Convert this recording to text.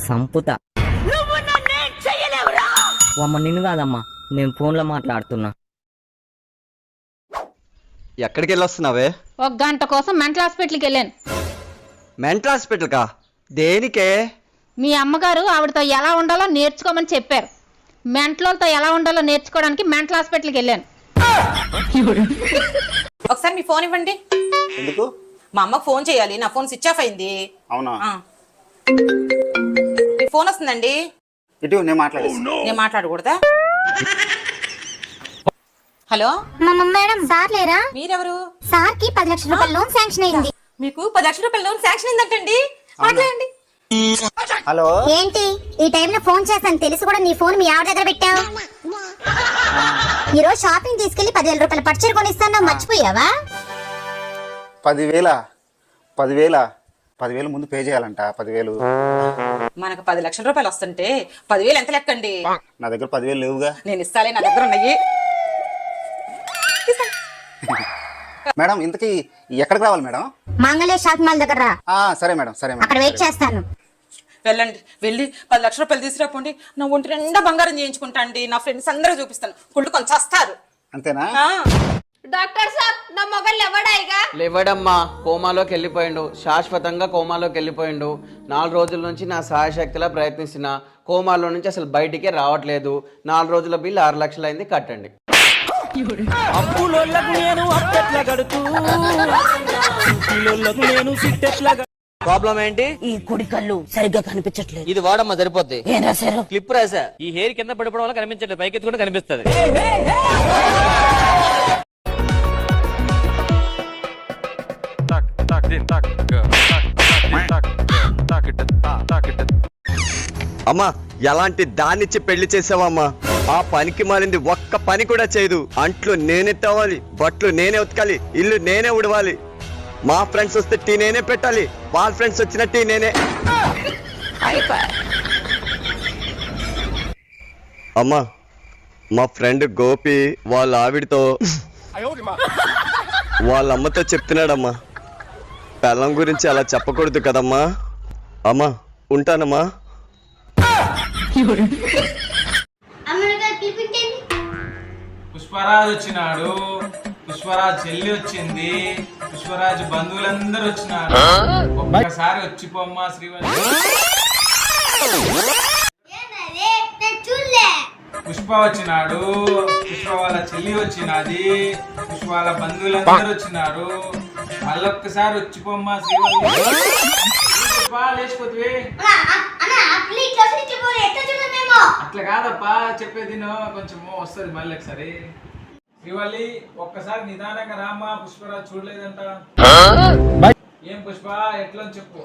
సంపుత అమ్మ నిన్ను కాదమ్మా, నేను ఫోన్లో మాట్లాడుతున్నా. ఎక్కడికి వెళ్ళొస్తున్నావే? ఒక గంట కోసం మెంటల్ హాస్పిటల్కి వెళ్ళాను. మెంటల్ హాస్పిటల్ కా? దేనికే? మీ అమ్మగారు ఆవిడతో ఎలా ఉండాలో నేర్చుకోమని చెప్పారు. మెంటల్తో ఎలా ఉండాలో నేర్చుకోవడానికి మెంటల్ హాస్పిటల్కి వెళ్ళాను. ఒకసారి మీ ఫోన్ ఇవ్వండి. ఎందుకు? మా అమ్మకు ఫోన్ చేయాలి, నా ఫోన్ స్విచ్ ఆఫ్ అయింది. అవునా? మీ ఫోన్ వస్తుందండి. ఇటు నేను మాట్లాడేస్తాను. నేను మాట్లాడకూడదా? హలో మేడం, సార్ లేరా? మీరెవరు? సార్ కి 10 లక్షల రూపాయల లోన్ శాంక్షన్ అయింది. మీకు 10 లక్షల రూపాయల లోన్ శాంక్షన్ అయిందంటండి. మాట్లాడండి. హలో, ఏంటి ఈ టైంలో ఫోన్ చేస్తాను తెలిసి కూడా నీ ఫోన్ మీ ఆవిడ దగ్గర పెట్టావు? ఈ రోజు షాపింగ్ తీసుకెళ్లి 10,000 రూపాయల పట్టుచీర కొనిస్తాను, మర్చిపోయావా? 10,000 ముందు పే చేయాలంట. 10,000 మనకు 10 లక్షల రూపాయలు వస్తుంటే 10,000 ఎంత లెక్కండి? నా దగ్గర 10,000 లేవుగా. నేను ఇస్తాలే, నా దగ్గర ఉన్నాయి. మేడం ఇంతకీ ఎక్కడికి రావాలి మేడం? మంగళ షాపింగ్ మాల్ దగ్గర రా. సరే మేడం, సరే మేడం, అక్కడ వెయిట్ చేస్తాను. వెళ్ళండి, వెళ్ళి 10 లక్షల రూపాయలు తీసుకురాపోండి. నా ఒంటి నిండా బంగారం చేయించుకుంటా అండి. నా ఫ్రెండ్స్ అందరూ చూపిస్తాను, కుళ్ళు కొంచెం వస్తారు. అంతేనా? డాక్టర్ సాబ్, నా మొగలు ఎవడాయిగా? లేవడమ్మా, కోమాలోకి వెళ్ళిపోయిండు. శాశ్వతంగా కోమాలోకి వెళ్ళిపోయిండు. 4 రోజుల నుంచి నా సహాయశక్తిలా ప్రయత్నిస్తున్నా. కోమాలో నుంచి అసలు బయటికే రావట్లేదు. 4 రోజుల బిల్లు 6 లక్షలు అయింది, కట్టండి. ప్రాబ్లం ఏంటి? ఈ కుడి కళ్ళు సరిగ్గా కనిపించట్లేదు. ఇది వాడమ్మా సరిపోద్ది. ఏం రాశారు? క్లిప్ రాసా. ఈ హెయిర్ కింద పడిపోవడం వల్ల కనిపించట్లేదు, పైకి ఎత్తుకుంటే కనిపిస్తుంది. అమ్మా, ఎలాంటి దాన్నిచ్చి పెళ్లి చేసావమ్మా? ఆ పనికి మారింది ఒక్క పని కూడా చేయదు. అంట్లు నేనే తవ్వాలి, బట్టలు నేనే ఉతకాలి, ఇల్లు నేనే ఉడవాలి. మా ఫ్రెండ్స్ వస్తే టీ నేనే పెట్టాలి, వాళ్ళ ఫ్రెండ్స్ వచ్చిన టీ నేనే. అమ్మా, మా ఫ్రెండ్ గోపి వాళ్ళ ఆవిడతో వాళ్ళ అమ్మతో చెప్తున్నాడమ్మా, పెళ్ళం గురించి అలా చెప్పకూడదు కదమ్మా. అమ్మా ఉంటానమ్మా. పుష్పరాజు వచ్చినాడు, పుష్పరాజు చెల్లి వచ్చింది, పుష్పరాజు బంధువులందరూ వచ్చినారు. ఒక్కసారి వచ్చిపోమ్మా శ్రీవల్లి. పుష్ప వచ్చినాడు, పుష్ప వాళ్ళ చెల్లి వచ్చినది, పుష్ప వాళ్ళ బంధువులందరూ వచ్చినారు. మళ్ళొక్కసారి వచ్చిపోమ్మా శ్రీవల్లి. పుష్ప లేచిపోతే అట్లా కాదప్పా, చెప్పేది కొంచెము వస్తుంది మళ్ళీ ఒకసారి. శ్రీవల్లి ఒక్కసారి నిదానంగా రామ్మా, పుష్పరాజు చూడలేదంట. ఏం పుష్ప ఎట్లా చెప్పు.